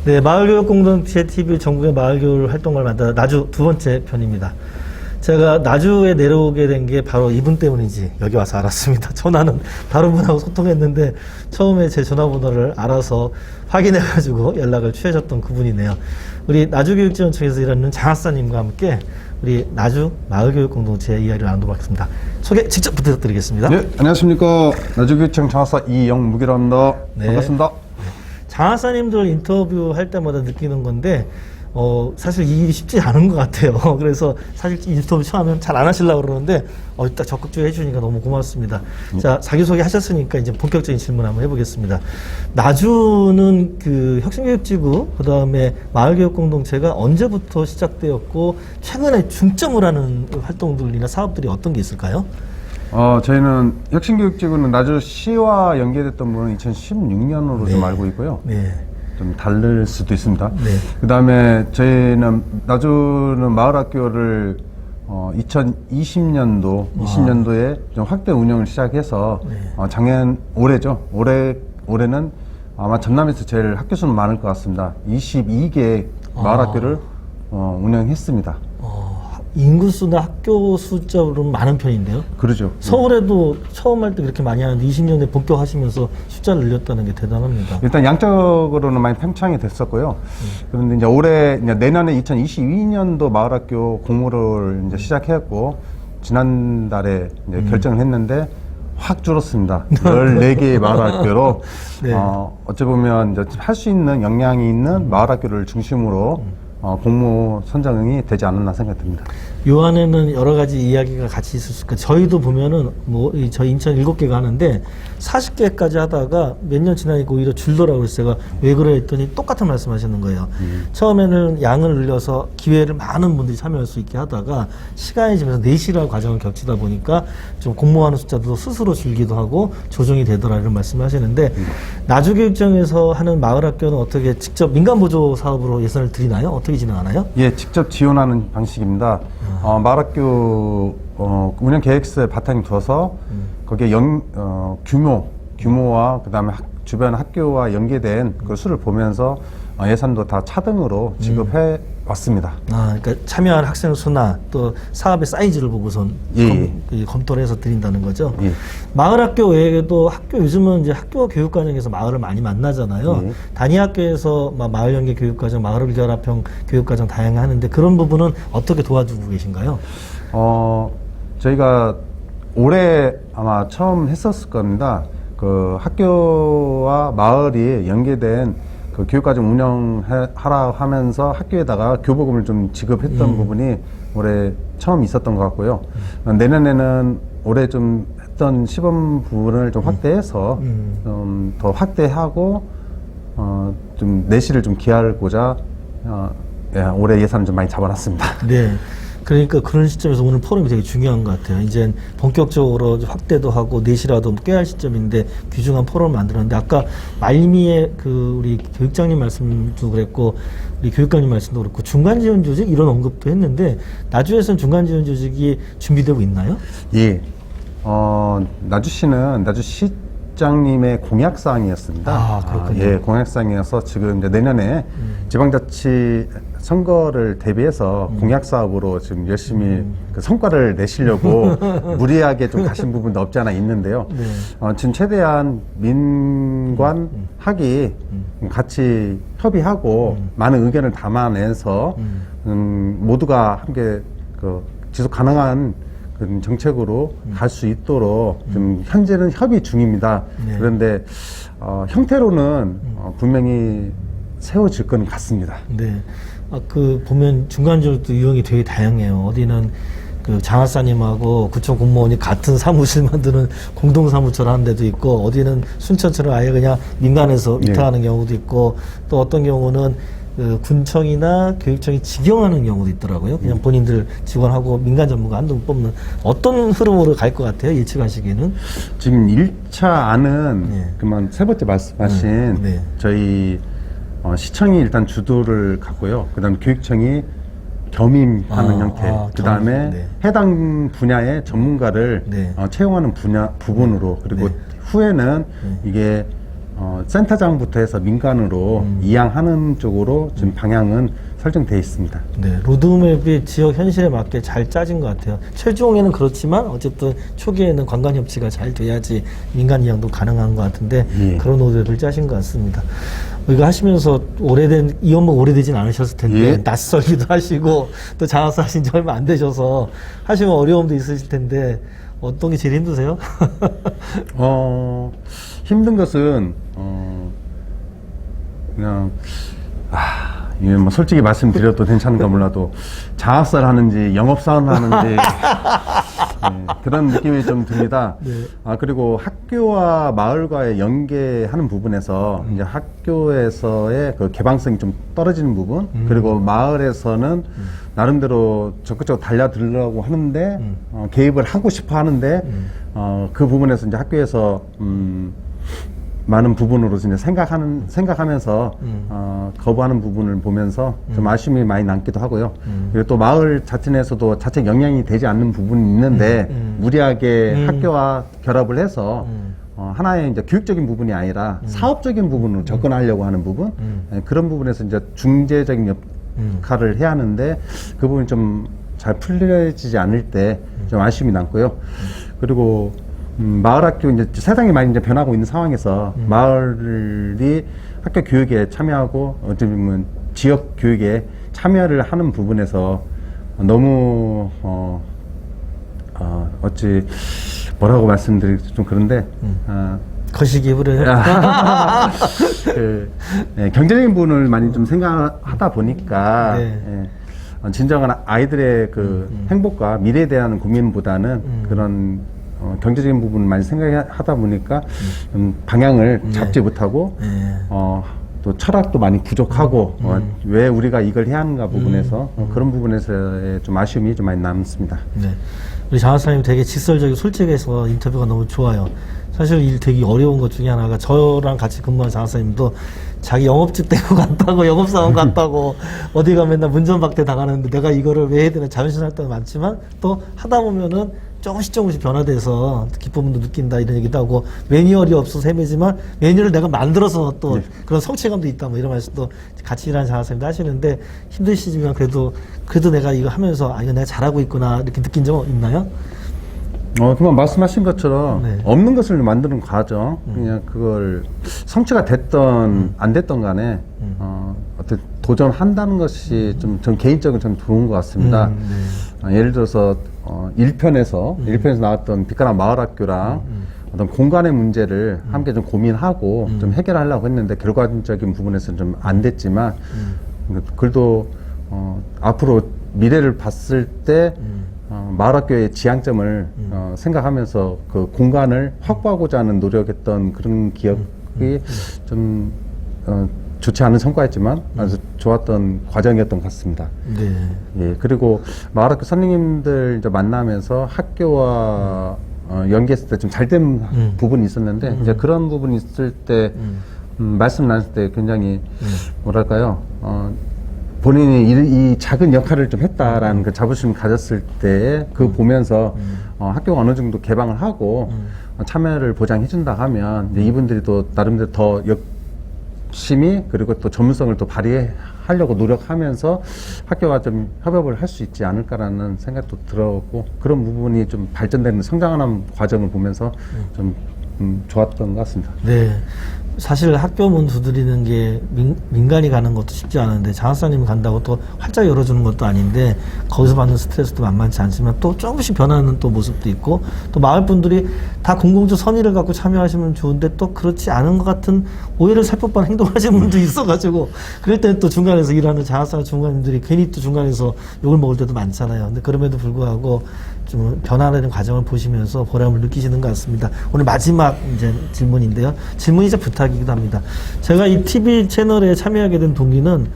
네, 마을교육공동체 TV 전국의 마을교육 활동을 만든 나주 두 번째 편입니다. 제가 나주에 내려오게 된 게 바로 이분 때문인지 여기 와서 알았습니다. 전화는 다른 분하고 소통했는데 처음에 제 전화번호를 알아서 확인해가지고 연락을 취하셨던 그분이네요. 우리 나주교육지원청에서 일하는 장학사님과 함께 우리 나주 마을교육공동체 이야기를 나누도록 하겠습니다. 소개 직접 부탁드리겠습니다. 네, 안녕하십니까. 나주교육청 장학사 이영묵이라고 합니다. 네. 반갑습니다. 장학사님들 인터뷰할 때마다 느끼는 건데 사실 이 일이 쉽지 않은 것 같아요. 그래서 사실 인터뷰 처음엔 잘 안 하시려고 그러는데 딱 적극적으로 해주니까 너무 고맙습니다. 자, 자기소개 하셨으니까 이제 본격적인 질문 한번 해보겠습니다. 나주는 그 혁신교육지구, 그 다음에 마을교육공동체가 언제부터 시작되었고 최근에 중점을 하는 활동들이나 사업들이 어떤 게 있을까요? 저희는 혁신교육지구는 나주시와 연계됐던 분은 2016년으로 네. 좀 알고 있고요. 네. 좀 다를 수도 있습니다. 네. 그 다음에 저희는 나주는 마을학교를 2020년도, 20년도에 좀 확대 운영을 시작해서 네. 올해죠. 올해는 아마 전남에서 제일 학교 수는 많을 것 같습니다. 22개 마을학교를 운영했습니다. 인구수나 학교 숫자로는 많은 편인데요. 그러죠. 서울에도 처음 할 때 그렇게 많이 하는데 20년에 본격하시면서 숫자를 늘렸다는 게 대단합니다. 일단 양적으로는 많이 팽창이 됐었고요. 그런데 이제 내년에 2022년도 마을학교 공모를 이제 시작했고, 지난달에 이제 결정을 했는데, 확 줄었습니다. 14개의 마을학교로, 네. 어찌 보면 이제 할 수 있는 역량이 있는 마을학교를 중심으로 공모 선정이 되지 않았나 생각됩니다. 요 안에는 여러 가지 이야기가 같이 있을 수 있을까. 저희도 보면은 저희 인천 7개가 하는데 40개까지 하다가 몇 년 지나니까 오히려 줄더라고요. 그래서 제가 왜 그래 했더니 똑같은 말씀 하시는 거예요. 처음에는 양을 늘려서 기회를 많은 분들이 참여할 수 있게 하다가 시간이 지나서 내실화 과정을 겹치다 보니까 좀 공모하는 숫자도 스스로 줄기도 하고 조정이 되더라 이런 말씀을 하시는데 나주교육청에서 하는 마을학교는 어떻게 직접 민간보조 사업으로 예산을 드리나요? 어떻게 진행하나요? 예, 직접 지원하는 방식입니다. 마을학교 운영 계획서에 바탕이 둬서 거기에 규모와 그다음에 주변 학교와 연계된 그 수를 보면서 예산도 다 차등으로 지급해 왔습니다. 그러니까 참여한 학생 수나 또 사업의 사이즈를 보고선 예. 검토를 해서 드린다는 거죠. 예. 마을학교 외에도 요즘은 이제 학교 교육과정에서 마을을 많이 만나잖아요. 예. 단위학교에서 마을 연계 교육과정, 마을 결합형 교육과정 다양히 하는데 그런 부분은 어떻게 도와주고 계신가요? 저희가 올해 아마 처음 했었을 겁니다. 그 학교와 마을이 연계된 그 교육과정 운영하라 하면서 학교에다가 교부금을 좀 지급했던 부분이 올해 처음 있었던 것 같고요. 내년에는 올해 좀 했던 시범 부분을 좀 확대해서 좀 더 확대하고 좀 내실을 좀 기하고자 올해 예산을 좀 많이 잡아놨습니다. 네. 그러니까 그런 시점에서 오늘 포럼이 되게 중요한 것 같아요. 이제 본격적으로 확대도 하고 내실화도 꾀할 시점인데 귀중한 포럼을 만들었는데 아까 말미에 우리 교육장님 말씀도 그랬고 우리 교육감님 말씀도 그렇고 중간지원 조직 이런 언급도 했는데 나주에서는 중간지원 조직이 준비되고 있나요? 예. 나주시는 나주시장님의 공약사항이었습니다. 그렇군요. 예, 공약사항이어서 지금 이제 내년에 지방자치 선거를 대비해서 공약 사업으로 지금 열심히 그 성과를 내시려고 무리하게 좀 가신 부분도 없지 않아 있는데요. 네. 지금 최대한 민관, 학이 같이 협의하고 많은 의견을 담아내서 모두가 함께 그 지속 가능한 그런 정책으로 갈 수 있도록 좀 현재는 협의 중입니다. 네. 그런데 형태로는 분명히 세워질 건 같습니다. 네. 보면 중간지원도 유형이 되게 다양해요. 어디는 장하사님하고 구청 공무원이 같은 사무실 만드는 공동사무처를 하는 데도 있고, 어디는 순천처럼 아예 그냥 민간에서 위탁하는 경우도 있고, 또 어떤 경우는 군청이나 교육청이 직영하는 경우도 있더라고요. 그냥 본인들 직원하고 민간 전문가 한두 분 뽑는 어떤 흐름으로 갈 것 같아요? 예측하시기에는? 지금 1차 안은 그만 세 번째 말씀하신 저희 시청이 일단 주도를 갖고요. 그 다음에 교육청이 겸임하는 형태. 그 다음에 해당 분야의 전문가를 채용하는 부분으로. 그리고 후에는 이게 센터장부터 해서 민간으로 이양하는 쪽으로 지금 방향은 설정되어 있습니다. 네, 로드맵이 지역 현실에 맞게 잘 짜진 것 같아요. 최종에는 그렇지만 어쨌든 초기에는 관광 협치가 잘 돼야지 민간 이양도 가능한 것 같은데 예. 그런 로드맵을 짜신 것 같습니다. 이거 하시면서 이 업무 오래되진 않으셨을 텐데 예. 낯설기도 하시고 또 장학사 하신 지 얼마 안 되셔서 하시면 어려움도 있으실 텐데 어떤 게 제일 힘드세요? 힘든 것은 그냥 이게 뭐 솔직히 말씀드려도 괜찮은가 몰라도 장학사를 하는지 영업사원을 하는지 그런 느낌이 좀 듭니다. 네. 그리고 학교와 마을과의 연계하는 부분에서 이제 학교에서의 그 개방성이 좀 떨어지는 부분, 그리고 마을에서는 나름대로 적극적으로 달려들려고 하는데 개입을 하고 싶어 하는데 그 부분에서 이제 학교에서 많은 부분으로 이제 생각하면서 거부하는 부분을 보면서 좀 아쉬움이 많이 남기도 하고요. 그리고 또 마을 자체 내에서도 자체 영향이 되지 않는 부분이 있는데 무리하게 학교와 결합을 해서 하나의 이제 교육적인 부분이 아니라 사업적인 부분으로 접근하려고 하는 부분, 그런 부분에서 이제 중재적인 역할을 해야 하는데 그 부분이 좀 잘 풀려지지 않을 때 좀 아쉬움이 남고요. 그리고 마을학교 이제 세상이 많이 이제 변하고 있는 상황에서 마을이 학교 교육에 참여하고 어찌 보면 지역 교육에 참여를 하는 부분에서 너무 어찌 뭐라고 말씀드리기 좀 그런데 거시기부를 경제적인 부분을 많이 좀 생각하다 보니까 네. 진정한 아이들의 그 행복과 미래에 대한 고민보다는 그런 경제적인 부분을 많이 생각하다 보니까 방향을 잡지 못하고 또 철학도 많이 부족하고 왜 우리가 이걸 해야 하는가 부분에서 그런 부분에서의 좀 아쉬움이 좀 많이 남습니다. 네. 우리 장학사님 되게 직설적이고 솔직해서 인터뷰가 너무 좋아요. 사실 일 되게 어려운 것 중에 하나가 저랑 같이 근무한 장학사님도 자기 영업직 되고 갔다고 영업사원 갔다고 어디가 맨날 문전박대 당하는데 내가 이거를 왜 해야 되나 자존심할 때가 많지만 또 하다 보면은 조금씩 변화돼서 기쁨도 느낀다 이런 얘기도 하고 매뉴얼이 없어서 헤매지만 매뉴얼을 내가 만들어서 또 그런 성취감도 있다 뭐 이런 말씀도 같이 일하는 장학사님도 하시는데 힘드시지만 그래도 내가 이거 하면서 이거 내가 잘하고 있구나 이렇게 느낀 적 있나요? 그만 말씀하신 것처럼 네. 없는 것을 만드는 과정, 그냥 그걸 성취가 됐던 안 됐던 간에 어떻게 도전한다는 것이 전 개인적으로 좀 좋은 것 같습니다. 예를 들어서 1편에서 나왔던 빛가람 마을학교랑 어떤 공간의 문제를 함께 좀 고민하고 좀 해결하려고 했는데 결과적인 부분에서는 좀 안 됐지만 그래도 앞으로 미래를 봤을 때 마을학교의 지향점을 생각하면서 그 공간을 확보하고자 하는 노력했던 그런 기억이 좀 좋지 않은 성과였지만 아주 좋았던 과정이었던 것 같습니다. 네. 예, 그리고 마을학교 선생님들 이제 만나면서 학교와 연계했을 때 좀 잘된 부분이 있었는데 이제 그런 부분이 있을 때 말씀 나눴을 때 굉장히 뭐랄까요? 본인이 이 작은 역할을 좀 했다라는 그 자부심을 가졌을 때 그 보면서 학교가 어느 정도 개방을 하고 참여를 보장해준다 하면 이제 이분들이 또 나름대로 더 열심히 그리고 또 전문성을 또 발휘하려고 노력하면서 학교가 좀 협업을 할 수 있지 않을까라는 생각도 들었고 그런 부분이 좀 발전되는 성장하는 과정을 보면서 좀 좋았던 것 같습니다. 네. 사실 학교 문 두드리는 게 민간이 가는 것도 쉽지 않은데 장학사님이 간다고 또 활짝 열어주는 것도 아닌데 거기서 받는 스트레스도 만만치 않지만 또 조금씩 변하는 또 모습도 있고 또 마을 분들이 다 공공적 선의를 갖고 참여하시면 좋은데 또 그렇지 않은 것 같은 오해를 살 법한 행동하시는 분도 있어가지고 그럴 때는 또 중간에서 일하는 장학사 중간님들이 괜히 또 중간에서 욕을 먹을 때도 많잖아요. 근데 그럼에도 불구하고 좀 변화하는 과정을 보시면서 보람을 느끼시는 것 같습니다. 오늘 마지막 이제 질문인데요. 질문이자 부탁이기도 합니다. 제가 이 TV 채널에 참여하게 된 동기는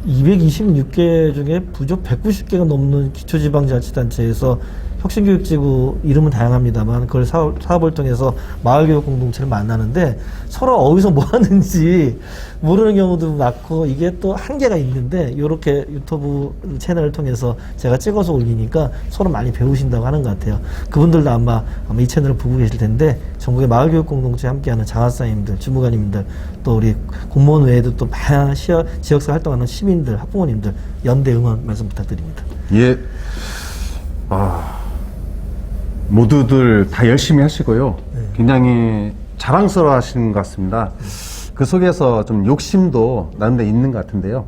226개 중에 부족 190개가 넘는 기초지방자치단체에서 혁신교육지구 이름은 다양합니다만 그걸 사업을 통해서 마을교육 공동체를 만나는데 서로 어디서 뭐 하는지 모르는 경우도 많고 이게 또 한계가 있는데 이렇게 유튜브 채널을 통해서 제가 찍어서 올리니까 서로 많이 배우신다고 하는 것 같아요. 그분들도 아마 이 채널을 보고 계실 텐데 전국의 마을교육 공동체에 함께하는 장학사님들, 주무관님들 또 우리 공무원 외에도 또 다양한 지역사 활동하는 시민들, 학부모님들 연대 응원 말씀 부탁드립니다. 예. 모두들 다 열심히 하시고요. 굉장히 자랑스러워 하시는 것 같습니다. 그 속에서 좀 욕심도 나름대로 있는 것 같은데요.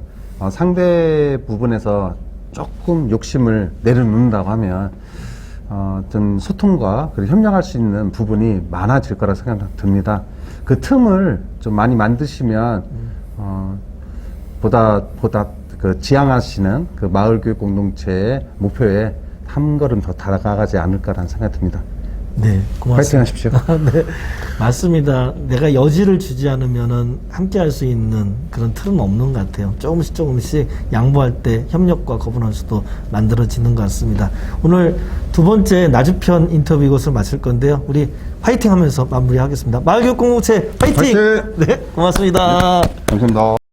상대 부분에서 조금 욕심을 내려놓는다고 하면, 좀 소통과 그리고 협력할 수 있는 부분이 많아질 거라 생각이 듭니다. 그 틈을 좀 많이 만드시면, 보다 그 지향하시는 그 마을교육 공동체의 목표에 한 걸음 더 다가가지 않을까라는 생각이 듭니다. 네, 고맙습니다. 파이팅 하십시오. 네, 맞습니다. 내가 여지를 주지 않으면은 함께 할 수 있는 그런 틀은 없는 것 같아요. 조금씩 양보할 때 협력과 거부넌수도 만들어지는 것 같습니다. 오늘 두 번째 나주편 인터뷰 이것을 마칠 건데요. 우리 파이팅 하면서 마무리하겠습니다. 마을교육 공동체 파이팅! 파이팅! 네, 고맙습니다. 감사합니다.